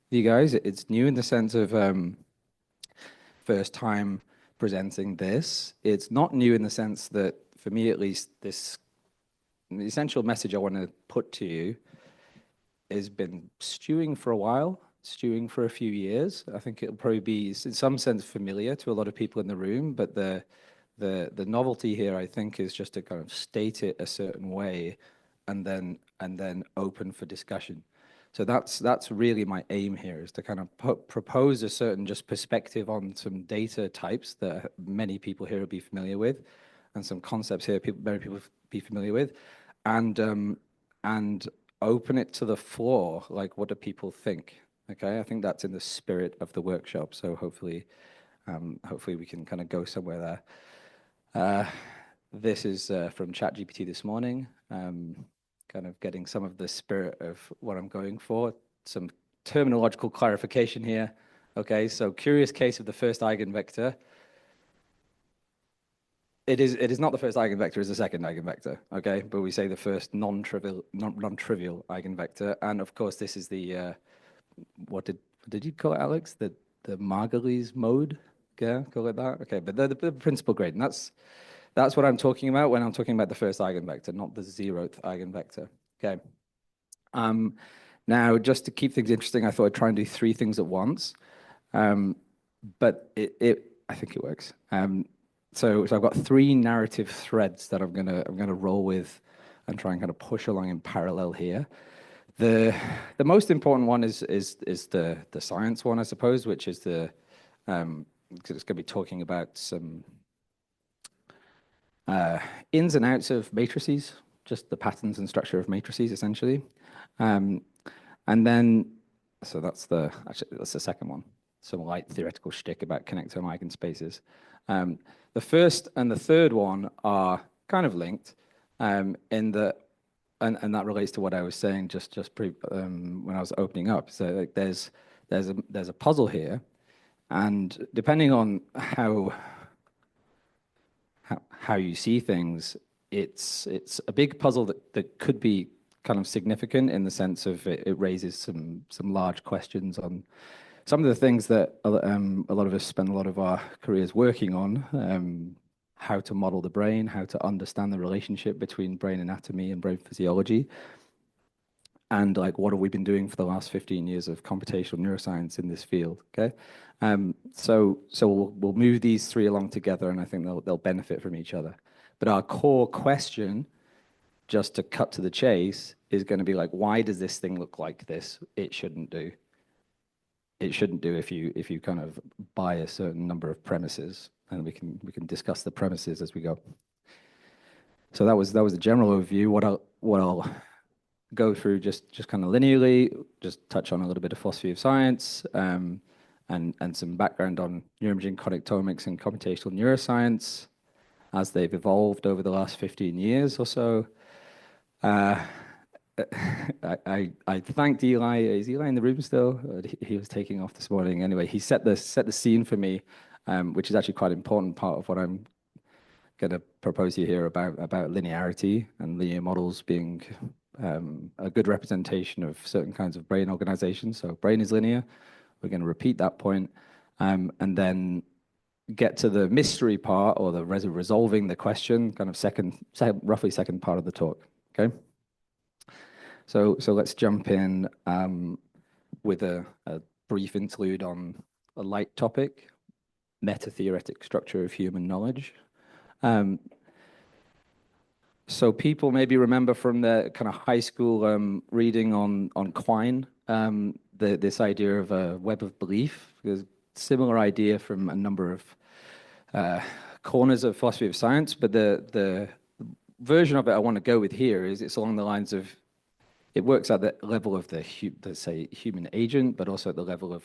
You guys. It's new in the sense of first time presenting this. It's not new in the sense that, for me at least, this the essential message I want to put to you has been stewing for a while, stewing for a few years. I think it'll probably be, in some sense, familiar to a lot of people in the room, but the novelty here, I think, is just to kind of state it a certain way and then open for discussion. So that's really my aim here, is to kind of propose a certain just perspective on some data types that many people here will be familiar with, and some concepts here many people be familiar with, and open it to the floor. Like, what do people think? Okay, I think that's in the spirit of the workshop. So hopefully we can kind of go somewhere there. This is from ChatGPT this morning, kind of getting some of the spirit of what I'm going for. Some terminological clarification here. Okay, so curious case of the first eigenvector. It is not the first eigenvector, it's the second eigenvector, okay? But we say the first non-trivial eigenvector. And of course, this is the, what did you call it, Alex? The Margulies mode? Yeah, call it that? Okay, but the principal gradient. That's what I'm talking about when I'm talking about the first eigenvector, not the zeroth eigenvector. Okay. Now, just to keep things interesting, I thought I'd try and do three things at once. But I think it works. So I've got three narrative threads that I'm gonna roll with and try and kind of push along in parallel here. The most important one is the science one, I suppose, which is the because it's going to be talking about some ins and outs of matrices, just the patterns and structure of matrices, essentially. And then, so actually, that's the second one. Some light theoretical shtick about connectome eigenspaces. The first and the third one are kind of linked, in that, and that relates to what I was saying when I was opening up. So like, there's a puzzle here, and depending on how you see things, it's a big puzzle that could be kind of significant in the sense of it raises some large questions on some of the things that a lot of us spend a lot of our careers working on, how to model the brain, how to understand the relationship between brain anatomy and brain physiology, and like what have we been doing for the last 15 years of computational neuroscience in this field. Okay, so we'll move these three along together, and I think they'll benefit from each other. But our core question, just to cut to the chase, is going to be like, why does this thing look like this? It shouldn't do. It shouldn't do if you kind of buy a certain number of premises, and we can discuss the premises as we go. So that was the general overview. What I'll go through just kind of linearly, just touch on a little bit of philosophy of science, and some background on neuroimaging, connectomics, and computational neuroscience as they've evolved over the last 15 years or so. I thanked Eli. Is Eli in the room still? He was taking off this morning. Anyway, he set the scene for me, which is actually quite an important part of what I'm going to propose you here about linearity and linear models being a good representation of certain kinds of brain organizations. So brain is linear. We're going to repeat that point, and then get to the mystery part, or the resolving the question, kind of roughly second part of the talk. Okay. So let's jump in with a brief interlude on a light topic: meta-theoretic structure of human knowledge. So people maybe remember from their kind of high school reading on Quine, this idea of a web of belief. There's a similar idea from a number of corners of philosophy of science, but the version of it I want to go with here is it's along the lines of, it works at the level of let's say, human agent, but also at the level of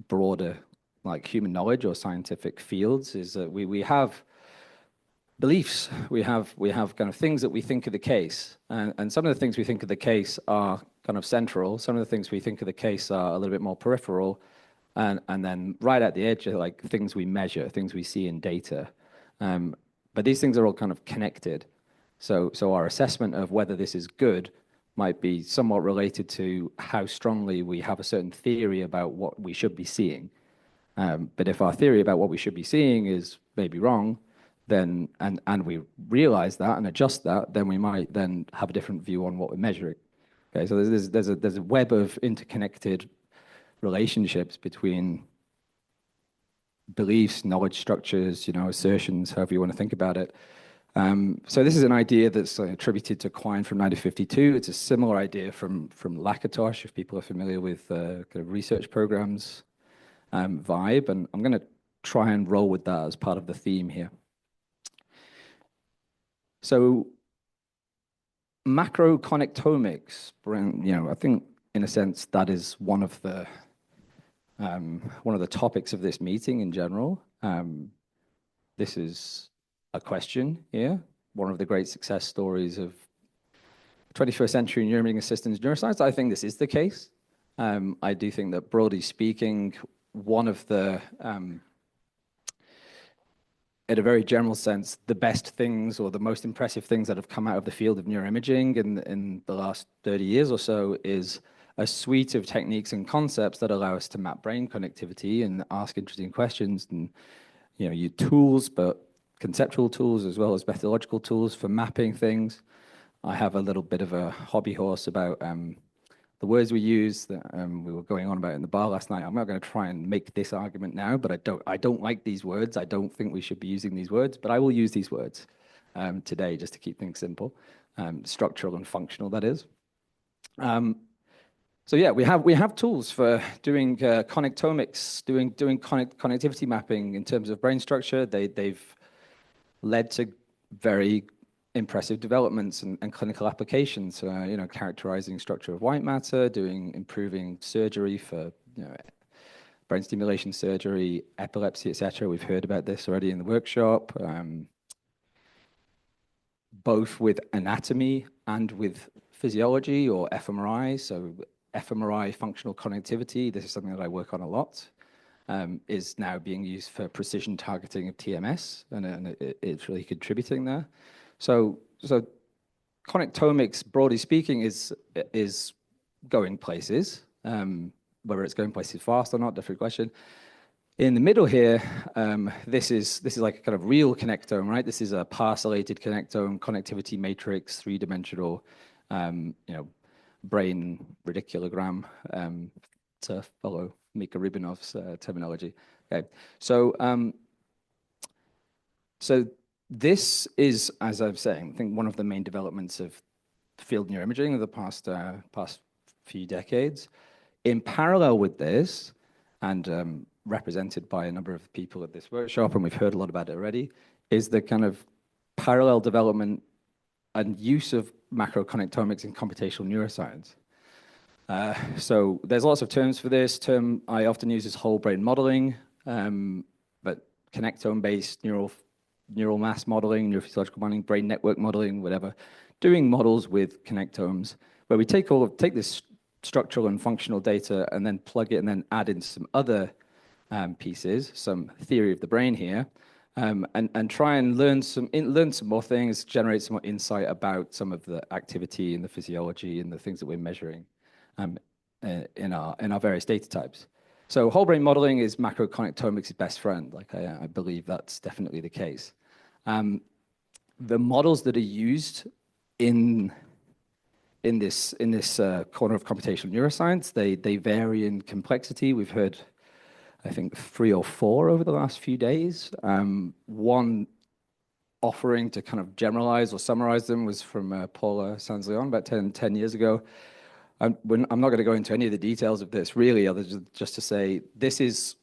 broader, like, human knowledge or scientific fields. Is that we have beliefs, we have kind of things that we think are the case, and some of the things we think are the case are kind of central. Some of the things we think are the case are a little bit more peripheral, and then right at the edge are like things we measure, things we see in data. But these things are all kind of connected. So our assessment of whether this is good might be somewhat related to how strongly we have a certain theory about what we should be seeing. But if our theory about what we should be seeing is maybe wrong, then and we realize that and adjust that, then we might then have a different view on what we're measuring. Okay, so there's a web of interconnected relationships between beliefs, knowledge structures, assertions, however you want to think about it. So this is an idea that's attributed to Quine from 1952. It's a similar idea from Lakatos, if people are familiar with kind of research programs vibe, and I'm going to try and roll with that as part of the theme here. So macroconnectomics, I think in a sense that is one of the topics of this meeting in general. This is a question here. One of the great success stories of 21st century neuroimaging systems neuroscience. I think this is the case. I do think that broadly speaking, one of the, in a very general sense, the best things or the most impressive things that have come out of the field of neuroimaging in the last 30 years or so is a suite of techniques and concepts that allow us to map brain connectivity and ask interesting questions and use tools, but conceptual tools as well as methodological tools for mapping things. I have a little bit of a hobby horse about the words we use that we were going on about in the bar last night. I'm not going to try and make this argument now, but I don't like these words. I don't think we should be using these words, but I will use these words today just to keep things simple, structural and functional, that is. So yeah, we have tools for doing connectomics, doing connectivity mapping in terms of brain structure. They've led to very impressive developments and clinical applications. Characterizing structure of white matter, improving surgery for brain stimulation surgery, epilepsy, etc. We've heard about this already in the workshop. Both with anatomy and with physiology or fMRI. So fMRI functional connectivity, this is something that I work on a lot, is now being used for precision targeting of TMS, and it's really contributing there. So connectomics, broadly speaking, is going places. Whether it's going places fast or not, different question. In the middle here, this is like a kind of real connectome, right? This is a parcellated connectome, connectivity matrix, three-dimensional, brain radiculogram, to follow Mika Ribinov's terminology. Okay, so this is, as I'm saying, I think one of the main developments of field neuroimaging of the past few decades. In parallel with this, and represented by a number of people at this workshop, and we've heard a lot about it already, is the kind of parallel development and use of macroconnectomics in computational neuroscience. So there's lots of terms for this. Term I often use is whole brain modeling, but connectome-based neural mass modeling, neurophysiological modeling, brain network modeling, whatever. Doing models with connectomes, where we take this structural and functional data and then plug it and then add in some other pieces, some theory of the brain here, and try and learn some more things, generate some more insight about some of the activity and the physiology and the things that we're measuring in our various data types. So whole brain modeling is macroconnectomics' best friend. Like I believe that's definitely the case. The models that are used in this corner of computational neuroscience, they vary in complexity. We've heard, I think, 3 or 4 over the last few days. One offering to kind of generalize or summarize them was from Paula Sanz-Leon about 10 years ago. I'm not going to go into any of the details of this really, other than just to say this is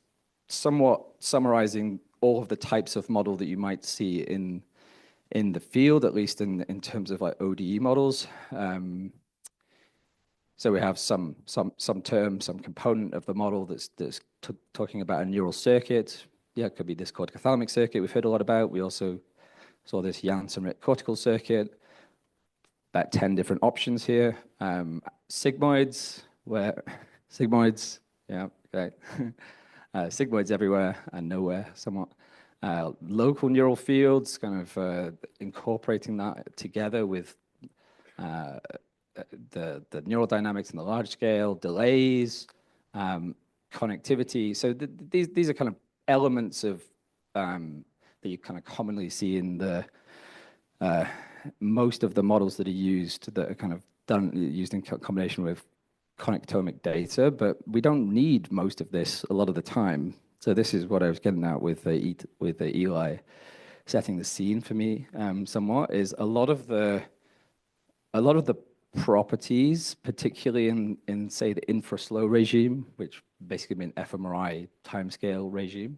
somewhat summarizing all of the types of model that you might see in the field, at least in terms of like ODE models. So we have some term, some component of the model that's talking about a neural circuit. Yeah, it could be this corticothalamic circuit we've heard a lot about. We also saw this Janssen cortical circuit. About 10 different options here. Sigmoids, yeah, okay. Sigmoids everywhere and nowhere, somewhat. Local neural fields, kind of incorporating that together with the neural dynamics in the large scale, delays, connectivity. So these are kind of elements of that you kind of commonly see in the most of the models that are used that are kind of used in combination with connectomic data, but we don't need most of this a lot of the time. So this is what I was getting at with Eli setting the scene for me somewhat, is a lot of the properties, particularly in say the infraslow regime, which basically means fMRI timescale regime,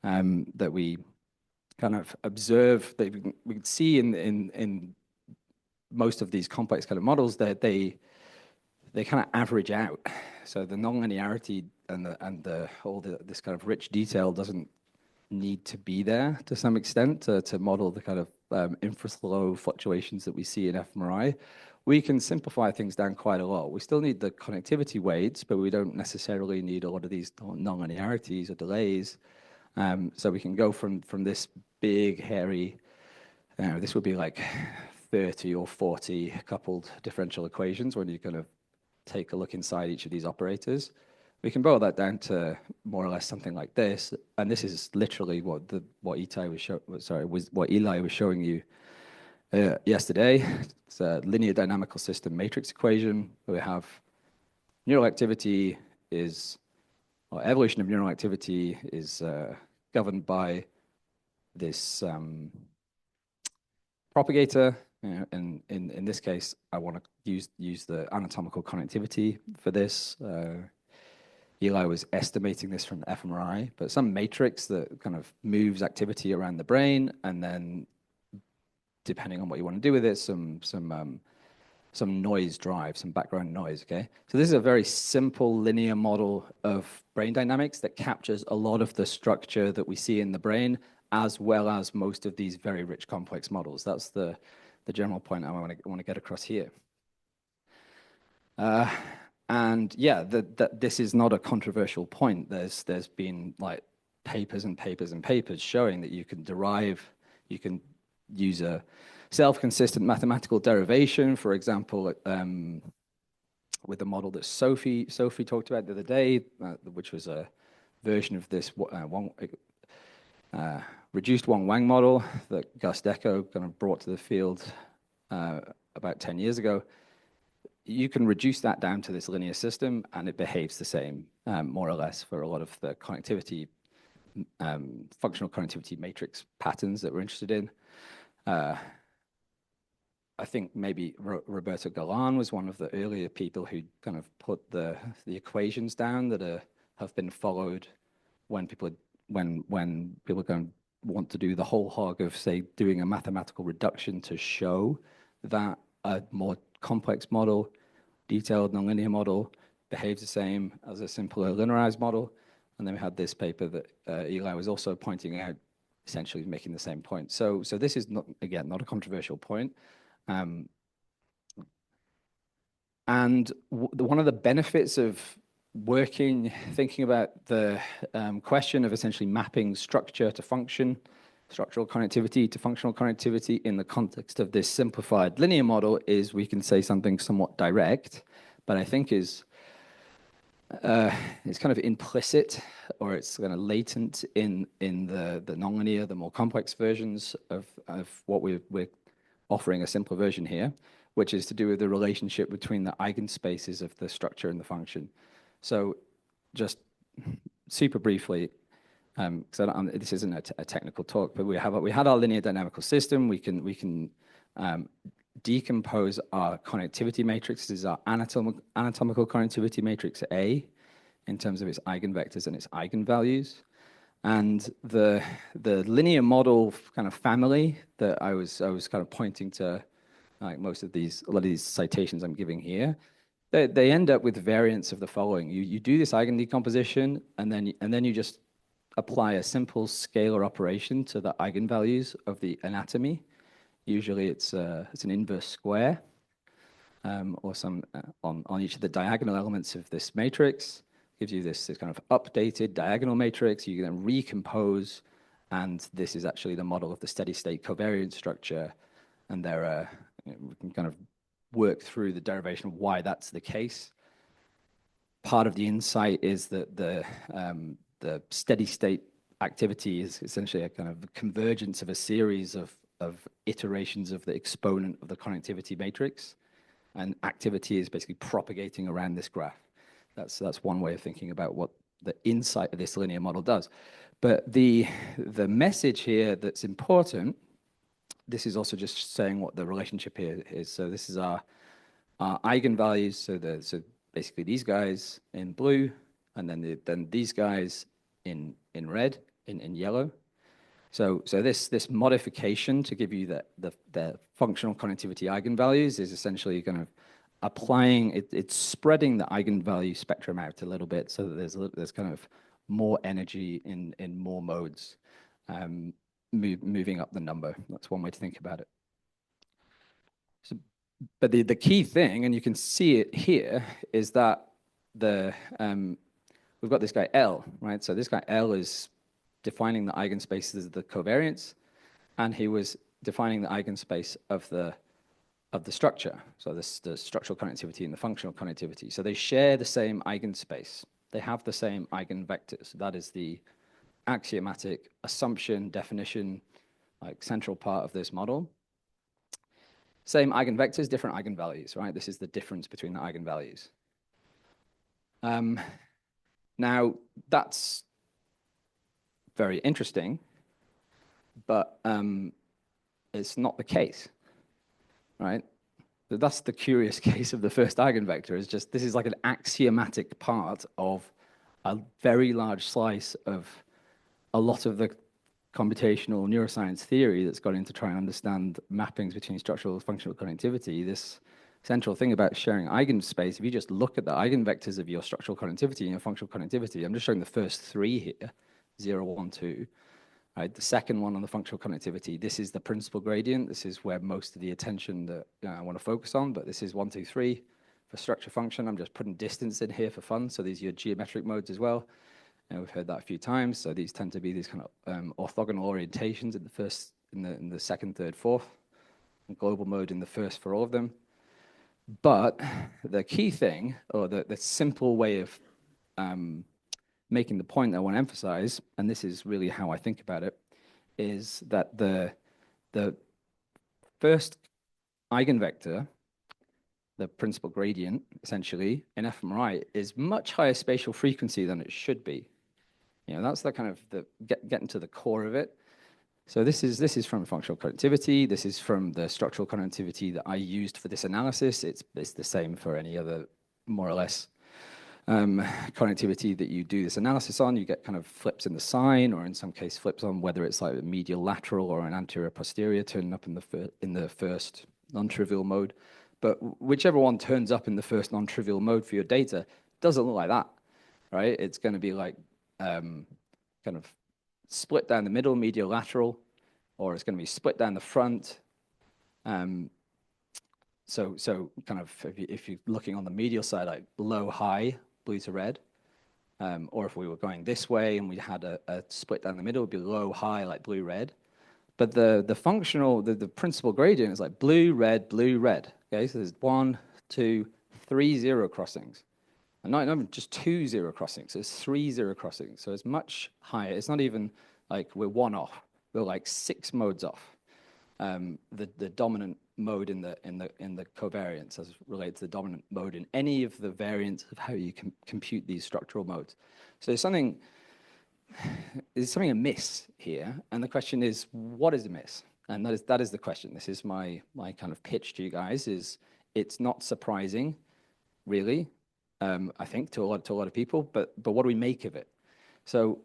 that we kind of observe, that we can see in most of these complex kind of models, that they kind of average out. So the nonlinearity and this kind of rich detail doesn't need to be there to some extent to model the kind of infraslow fluctuations that we see in fMRI. We can simplify things down quite a lot. We still need the connectivity weights, but we don't necessarily need a lot of these nonlinearities or delays. So we can go from this big, hairy, this would be like 30 or 40 coupled differential equations when you kind of take a look inside each of these operators. We can boil that down to more or less something like this, and this is literally what Eli was showing you yesterday. It's a linear dynamical system matrix equation. We have neural activity or evolution of neural activity is governed by this propagator. And in this case, I want to use the anatomical connectivity for this. Eli was estimating this from the fMRI, but some matrix that kind of moves activity around the brain, and then depending on what you want to do with it, some noise drive, some background noise, okay? So this is a very simple linear model of brain dynamics that captures a lot of the structure that we see in the brain, as well as most of these very rich complex models. That's the general point I want to get across here. And yeah, this is not a controversial point. There's been like papers and papers and papers showing that you can use a self-consistent mathematical derivation, for example, with the model that Sophie talked about the other day, which was a version of this reduced Wang model that Gus Deco kind of brought to the field about 10 years ago. You can reduce that down to this linear system, and it behaves the same, more or less, for a lot of the connectivity, functional connectivity matrix patterns that we're interested in. I think maybe Roberto Galan was one of the earlier people who kind of put the equations down that have been followed when people are going to want to do the whole hog of, say, doing a mathematical reduction to show that a more complex model, detailed nonlinear model, behaves the same as a simpler linearized model. And then we had this paper that Eli was also pointing out, essentially making the same point. So this is not a controversial point. And one of the benefits of thinking about the question of essentially mapping structure to function, structural connectivity to functional connectivity in the context of this simplified linear model is we can say something somewhat direct, but I think it's kind of implicit, or it's kind of latent in the nonlinear, the more complex versions of what we're offering a simpler version here, which is to do with the relationship between the eigenspaces of the structure and the function. So just super briefly, because this isn't a technical talk, but we had our linear dynamical system. We can decompose our connectivity matrix. This is our anatomical connectivity matrix A in terms of its eigenvectors and its eigenvalues. And the linear model kind of family that I was kind of pointing to, like a lot of these citations I'm giving here, they end up with variants of the following. You do this eigen decomposition, and then you just apply a simple scalar operation to the eigenvalues of the anatomy. Usually it's an inverse square, or some on each of the diagonal elements of this matrix. Gives you this kind of updated diagonal matrix. You can then recompose, and this is actually the model of the steady state covariance structure. And we can kind of work through the derivation of why that's the case. Part of the insight is that the steady state activity is essentially a kind of convergence of a series of iterations of the exponent of the connectivity matrix, and activity is basically propagating around this graph. That's one way of thinking about what the insight of this linear model does. But the message here that's important, this is also just saying what the relationship here is. So this is our eigenvalues. So basically these guys in blue, and then these guys in red, in yellow. So this modification to give you the functional connectivity eigenvalues is essentially kind of applying it's spreading the eigenvalue spectrum out a little bit, so that there's kind of more energy in more modes, moving up the number. That's one way to think about it. So, but the key thing, and you can see it here, is that we've got this guy L, right? So this guy L is defining the eigenspaces as the covariance, and he was defining the eigenspace of the structure. So the structural connectivity and the functional connectivity. So they share the same eigenspace. They have the same eigenvectors. That is the axiomatic assumption, definition, like central part of this model. Same eigenvectors, different eigenvalues, right? This is the difference between the eigenvalues. Now, that's very interesting, but it's not the case, right? That's the curious case of the first eigenvector, is just this is like an axiomatic part of a very large slice of a lot of the computational neuroscience theory that's got into trying to understand mappings between structural and functional connectivity. This central thing about sharing eigenspace, if you just look at the eigenvectors of your structural connectivity and your functional connectivity, I'm just showing the first three here, 0, 1, 2. Right, the second one on the functional connectivity, this is the principal gradient. This is where most of the attention that I want to focus on, but this is 1, 2, 3 for structure function. I'm just putting distance in here for fun. So these are your geometric modes as well. And we've heard that a few times. So these tend to be these kind of orthogonal orientations in the first, in the second, third, fourth, and global mode in the first for all of them. But the key thing, or the simple way of making the point that I want to emphasize, and this is really how I think about it, is that the first eigenvector, the principal gradient, essentially, in fMRI, is much higher spatial frequency than it should be. You know, that's the kind of getting to the core of it. So this is from functional connectivity. This is from the structural connectivity that I used for this analysis. It's the same for any other, more or less, connectivity that you do this analysis on. You get kind of flips in the sign, or in some case flips on whether it's like a medial lateral or an anterior posterior turning up in the first non-trivial mode. But whichever one turns up in the first non-trivial mode for your data doesn't look like that, right? It's going to be like kind of split down the middle, medial lateral, or it's going to be split down the front. So kind of if you're looking on the medial side, like low, high, blue to red, or if we were going this way and we had a split down the middle, it would be low, high, like blue, red. But the functional, the principal gradient is like blue, red, blue, red. Okay, so there's 1, 2, 3 zero crossings. And not just 2 zero crossings, there's 3 zero crossings. So it's much higher. It's not even like we're 1 off. We're like 6 modes off. The dominant mode in the covariance as related to the dominant mode in any of the variants of how you can compute these structural modes. So there's something amiss here, and the question is, what is amiss? And that is the question. This is my kind of pitch to you guys. Is it's not surprising, really, I think to a lot of people, but what do we make of it? So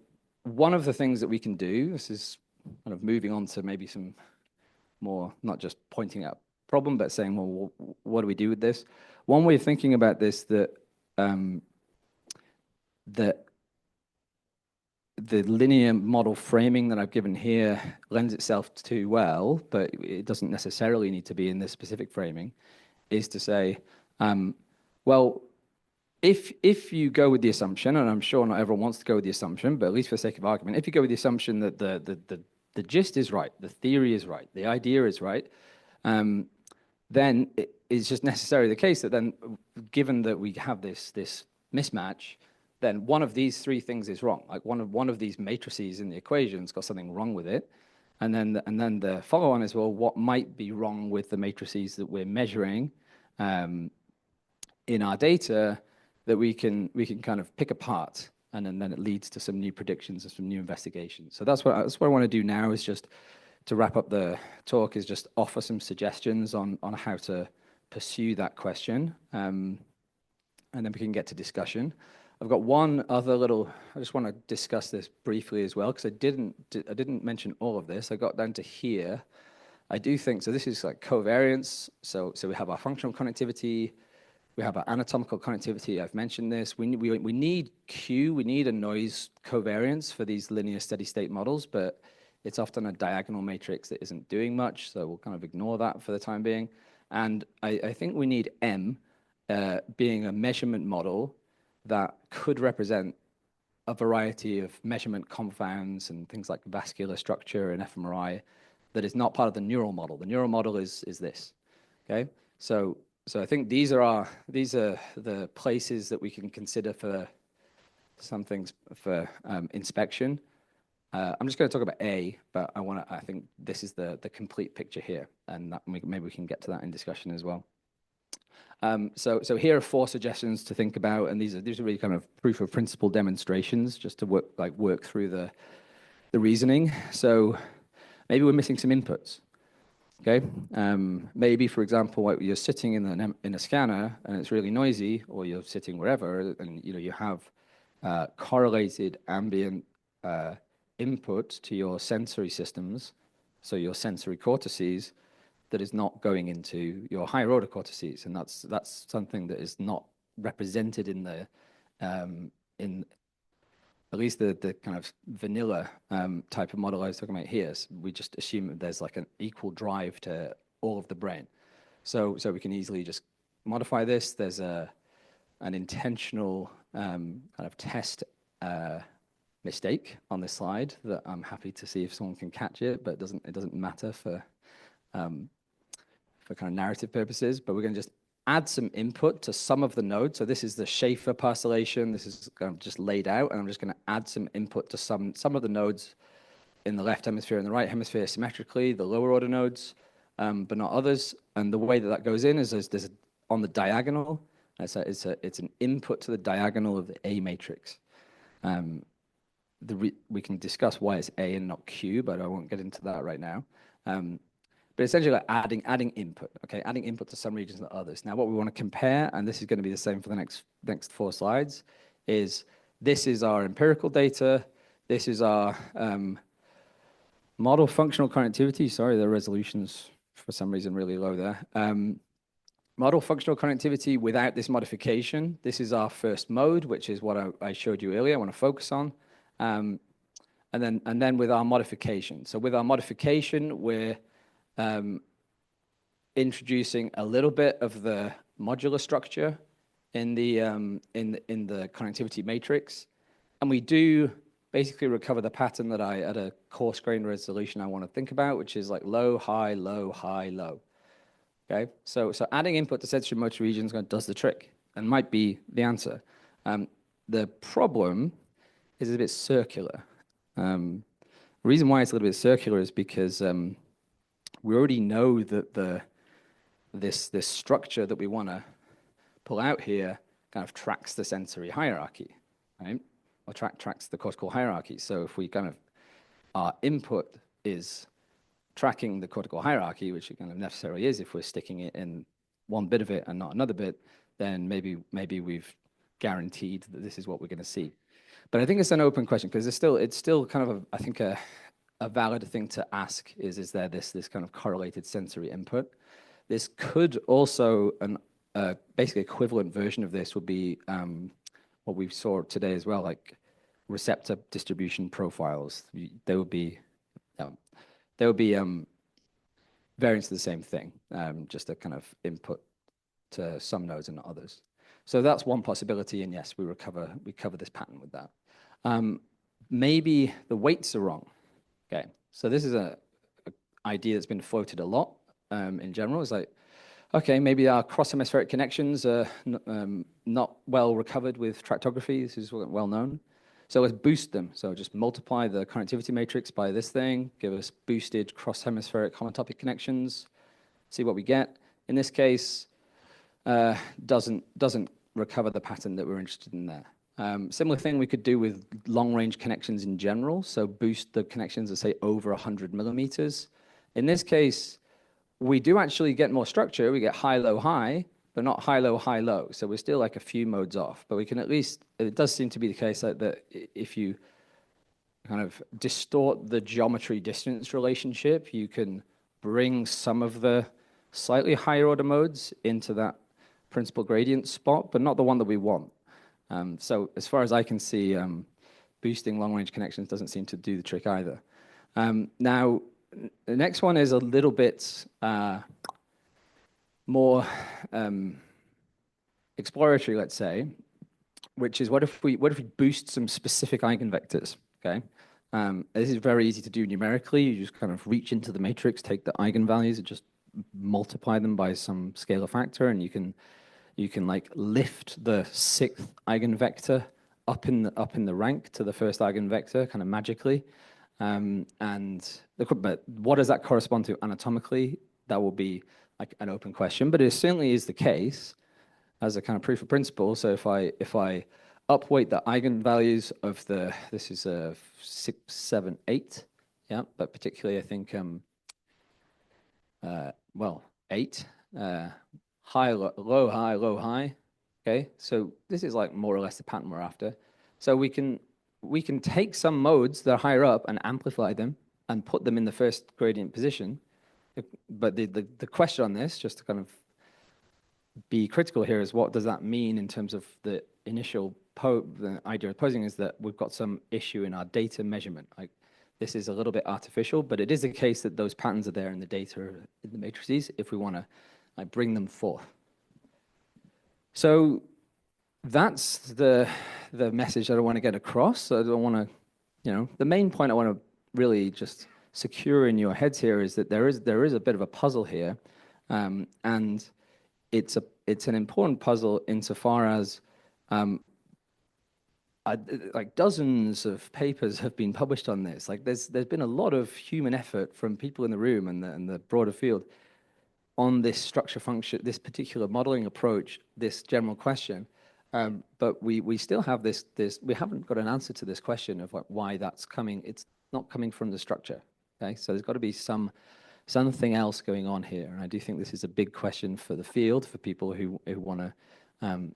one of the things that we can do, this is kind of moving on to maybe some more, not just pointing out problem, but saying, well, what do we do with this? One way of thinking about this that the linear model framing that I've given here lends itself to well, but it doesn't necessarily need to be in this specific framing, is to say, well, if you go with the assumption, and I'm sure not everyone wants to go with the assumption, but at least for the sake of argument, if you go with the assumption that the gist is right, the theory is right, the idea is right, then it's just necessarily the case that then, given that we have this mismatch, then one of these three things is wrong. Like one of these matrices in the equation's got something wrong with it, and then the follow-on is, well, what might be wrong with the matrices that we're measuring in our data that we can kind of pick apart, and then it leads to some new predictions and some new investigations. So that's what I want to do now, is just to wrap up the talk, is just offer some suggestions on how to pursue that question, and then we can get to discussion. I've got one other little, I just want to discuss this briefly as well, because I didn't mention all of this. I got down to here. I do think, so this is like covariance. So we have our functional connectivity, we have our anatomical connectivity. I've mentioned this. We need Q, we need a noise covariance for these linear steady state models, but it's often a diagonal matrix that isn't doing much, so we'll kind of ignore that for the time being. And I think we need M, being a measurement model that could represent a variety of measurement confounds and things like vascular structure and fMRI that is not part of the neural model. The neural model is this, okay? So I think these are the places that we can consider for some things for inspection. I'm just going to talk about A, but I think this is the complete picture here, and maybe we can get to that in discussion as well. So here are 4 suggestions to think about, and these are really kind of proof of principle demonstrations, just to work through the reasoning. So maybe we're missing some inputs. Okay, maybe, for example, like you're sitting in a scanner and it's really noisy, or you're sitting wherever, and you have correlated ambient input to your sensory systems, so your sensory cortices, that is not going into your higher order cortices, and that's something that is not represented in the in at least the kind of vanilla type of model I was talking about here. So we just assume that there's like an equal drive to all of the brain, so we can easily just modify this. There's an intentional kind of test mistake on this slide that I'm happy to see if someone can catch it, but it doesn't matter for kind of narrative purposes. But we're going to just add some input to some of the nodes. So this is the Schaefer parcellation. This is kind of just laid out, and I'm just going to add some input to some of the nodes in the left hemisphere and the right hemisphere symmetrically, the lower order nodes, but not others. And the way that goes in is there's on the diagonal. It's an input to the diagonal of the A matrix. We can discuss why it's A and not Q, but I won't get into that right now. But essentially, like adding input, okay, adding input to some regions and others. Now, what we want to compare, and this is going to be the same for the next 4 slides, is this is our empirical data. This is our model functional connectivity. Sorry, the resolution's for some reason really low there. Model functional connectivity without this modification. This is our first mode, which is what I showed you earlier. I want to focus on. And then with our modification. So with our modification, we're introducing a little bit of the modular structure in the connectivity matrix, and we do basically recover the pattern that I at a coarse grain resolution I want to think about, which is like low, high, low, high, low. Okay, so adding input to sensory motor regions does the trick and might be the answer. The problem is a bit circular. The reason why it's a little bit circular is because we already know that this structure that we want to pull out here kind of tracks the sensory hierarchy, right? Or tracks the cortical hierarchy. So if we kind of, our input is tracking the cortical hierarchy, which it kind of necessarily is if we're sticking it in one bit of it and not another bit, then maybe we've guaranteed that this is what we're going to see. But I think it's an open question, because it's still kind of I think a valid thing to ask is there this kind of correlated sensory input? This could also, basically equivalent version of this would be what we saw today as well, like receptor distribution profiles. There would be variants of the same thing, just a kind of input to some nodes and not others. So that's one possibility, and yes, we cover this pattern with that. Maybe the weights are wrong. Okay, so this is a idea that's been floated a lot in general. It's like, Okay, maybe our cross-hemispheric connections are not well recovered with tractography. This is well known. So let's boost them. So just multiply the connectivity matrix by this thing, give us boosted cross-hemispheric homotopic connections, see what we get. In this case, doesn't recover the pattern that we're interested in there. Similar thing we could do with long-range connections in general. So boost the connections at, say, over 100 millimeters. In this case, we do actually get more structure. We get high, low, high, but not high, low, high, low. So we're still like a few modes off. But we can at least, it does seem to be the case that if you kind of distort the geometry distance relationship, you can bring some of the slightly higher order modes into that principal gradient spot, but not the one that we want. So as far as I can see, boosting long-range connections doesn't seem to do the trick either. Now, the next one is a little bit more exploratory, let's say, which is what if we boost some specific eigenvectors? Okay, this is very easy to do numerically. You just kind of reach into the matrix, take the eigenvalues, and just multiply them by some scalar factor, and you can like lift the sixth eigenvector up in the rank to the first eigenvector, kind of magically. But what does that correspond to anatomically? That will be like an open question, but it certainly is the case as a kind of proof of principle. So if I upweight the eigenvalues of this is a 6, 7, 8, yeah, but particularly I think well 8, high, low, high, low, high. Okay, so this is like more or less the pattern we're after. So we can take some modes that are higher up and amplify them and put them in the first gradient position. But the question on this, just to kind of be critical here, is what does that mean in terms of the initial the idea of posing is that we've got some issue in our data measurement. Like this is a little bit artificial, but it is the case that those patterns are there in the data in the matrices if we want to like bring them forth. So that's the message that I want to get across. So I don't want to, the main point I want to really just secure in your heads here is that there is a bit of a puzzle here, and it's an important puzzle insofar as like dozens of papers have been published on this. Like there's been a lot of human effort from people in the room and the broader field on this structure function, this particular modeling approach, this general question. But we still have this, we haven't got an answer to this question of why that's coming. It's not coming from the structure, okay? So there's got to be something else going on here. And I do think this is a big question for the field, for people who want to kind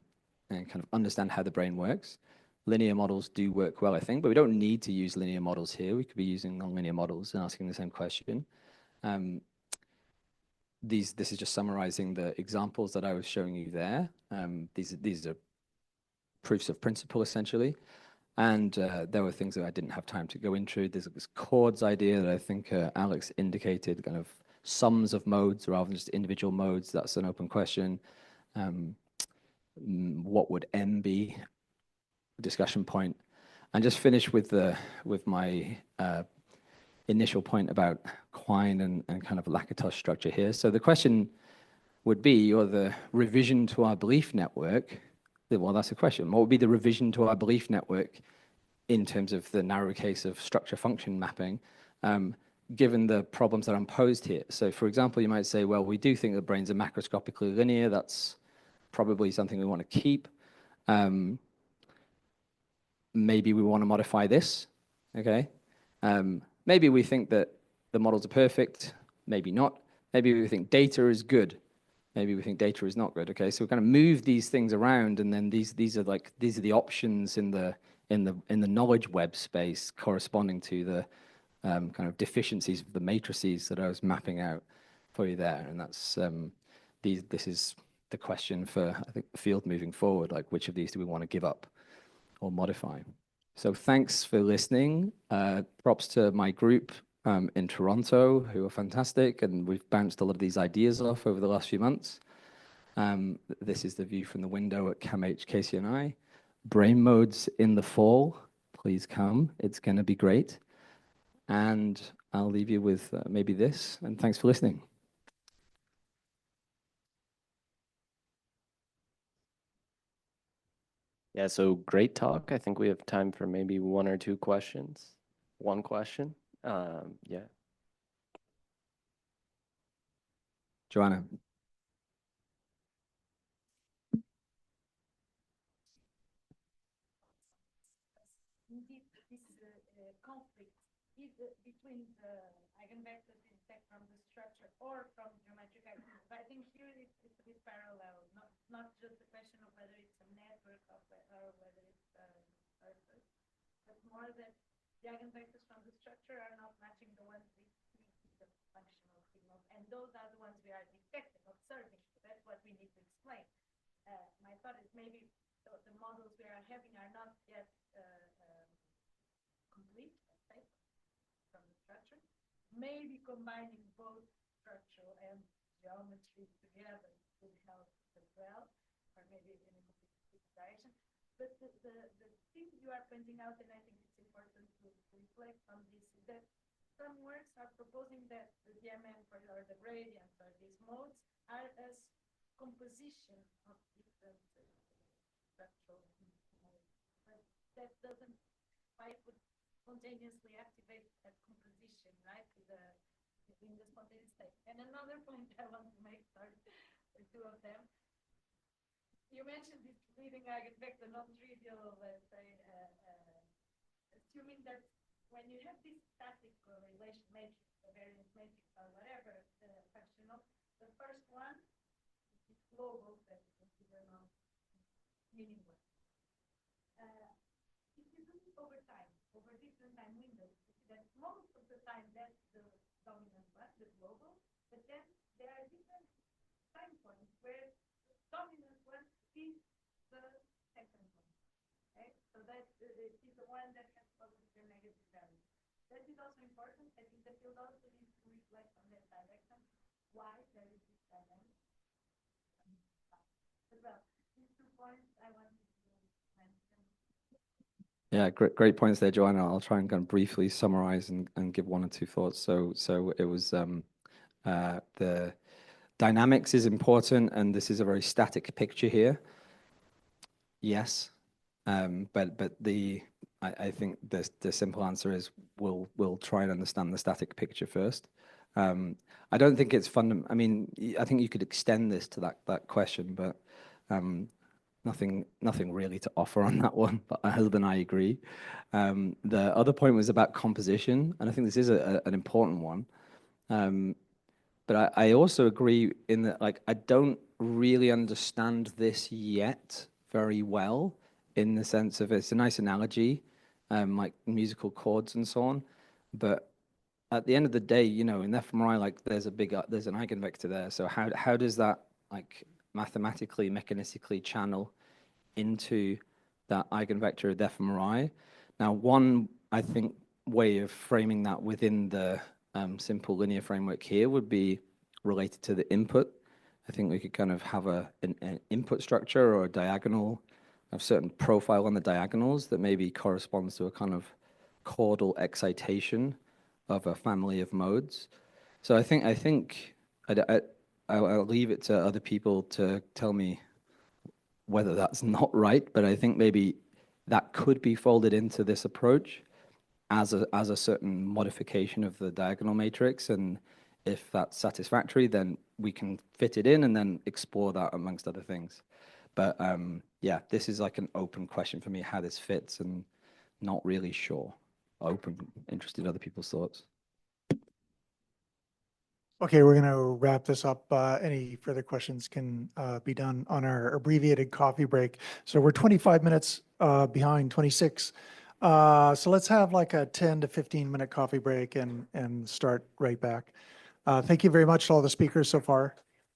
of understand how the brain works. Linear models do work well, I think, but we don't need to use linear models here. We could be using nonlinear models and asking the same question. This is just summarizing the examples that I was showing you there. These are proofs of principle, essentially. And there were things that I didn't have time to go into. There's this chords idea that I think Alex indicated, kind of sums of modes rather than just individual modes. That's an open question. What would M be? Discussion point. And just finish with my initial point about Quine and kind of Lakatos structure here. So the question would be, or the revision to our belief network, well, that's a question. What would be the revision to our belief network in terms of the narrow case of structure function mapping, given the problems that are posed here? So for example, you might say, well, we do think the brains are macroscopically linear. That's probably something we want to keep. Maybe we want to modify this, okay? Maybe we think that the models are perfect, maybe not. Maybe we think data is good. Maybe we think data is not good, okay? So we kind of move these things around, and then these are the options in the knowledge web space corresponding to the kind of deficiencies of the matrices that I was mapping out for you there. And that's this is the question for, I think, the field moving forward, like which of these do we want to give up or modify? So thanks for listening. Props to my group in Toronto, who are fantastic, and we've bounced a lot of these ideas off over the last few months. This is the view from the window at CAMH, KCNI. Brain modes in the fall. Please come. It's going to be great. And I'll leave you with maybe this, and thanks for listening. Yeah, so great talk. I think we have time for maybe one or two questions. One question. Yeah. Joanna. Indeed, this conflict between the eigenvectors instead from the structure or from geometric eigenvectors. But I think here it's a bit parallel, not just the question of whether it's a network of, or whether it's surface, but more that the eigenvectors from the structure are not matching the ones we see the functional signals, and those are the ones we are detecting, observing. So that's what we need to explain. My thought is maybe the models we are having are not yet complete, let's say, from the structure. Maybe combining both structural and geometry together would help as well, or maybe in a complete direction. But the thing you are pointing out, and I think it's important to reflect on this, is that some works are proposing that the DMN or the gradients or these modes are as composition of different structural modes. But that doesn't quite spontaneously activate that composition, right, in the spontaneous state. And another point I want to make, sorry, the two of them. You mentioned this leading eigenvector, non-trivial, let's say, assuming that when you have this static correlation matrix, the variance matrix, or whatever, the functional, the first one is global, that is considered non-meaningless. If you do it over time, over different time windows, you see that most of the time that's the dominant one, the global, but then there are different time points where the dominant one is the second one. Okay? So that is the one that has positive and negative values. That is also important. I think the field also needs to reflect on that direction, why there is this dynamic. As well, these 2 points I wanted to mention. Yeah, great points there, Joanna. I'll try and kind of briefly summarize and give one or two thoughts. So it was the dynamics is important, and this is a very static picture here. Yes, but I think the simple answer is we'll try and understand the static picture first. I don't think it's I mean, I think you could extend this to that question, but nothing really to offer on that one, but other than I agree. The other point was about composition, and I think this is an important one. But I also agree in that, like, I don't really understand this yet very well, in the sense of it's a nice analogy, like musical chords and so on. But at the end of the day, you know, in fMRI, like there's an eigenvector there. So how does that, like, mathematically, mechanistically channel into that eigenvector of fMRI? Now, one, I think, way of framing that within the simple linear framework here would be related to the input. I think we could kind of have an input structure or a diagonal, a certain profile on the diagonals that maybe corresponds to a kind of chordal excitation of a family of modes. So I think I'll leave it to other people to tell me whether that's not right, but I think maybe that could be folded into this approach as a certain modification of the diagonal matrix. And if that's satisfactory, then we can fit it in and then explore that amongst other things. But yeah, this is like an open question for me, how this fits, and not really sure. Interested in other people's thoughts. Okay, we're going to wrap this up. Any further questions can be done on our abbreviated coffee break. So we're 25 minutes behind 26. So let's have like a 10 to 15 minute coffee break and start right back. Thank you very much to all the speakers so far.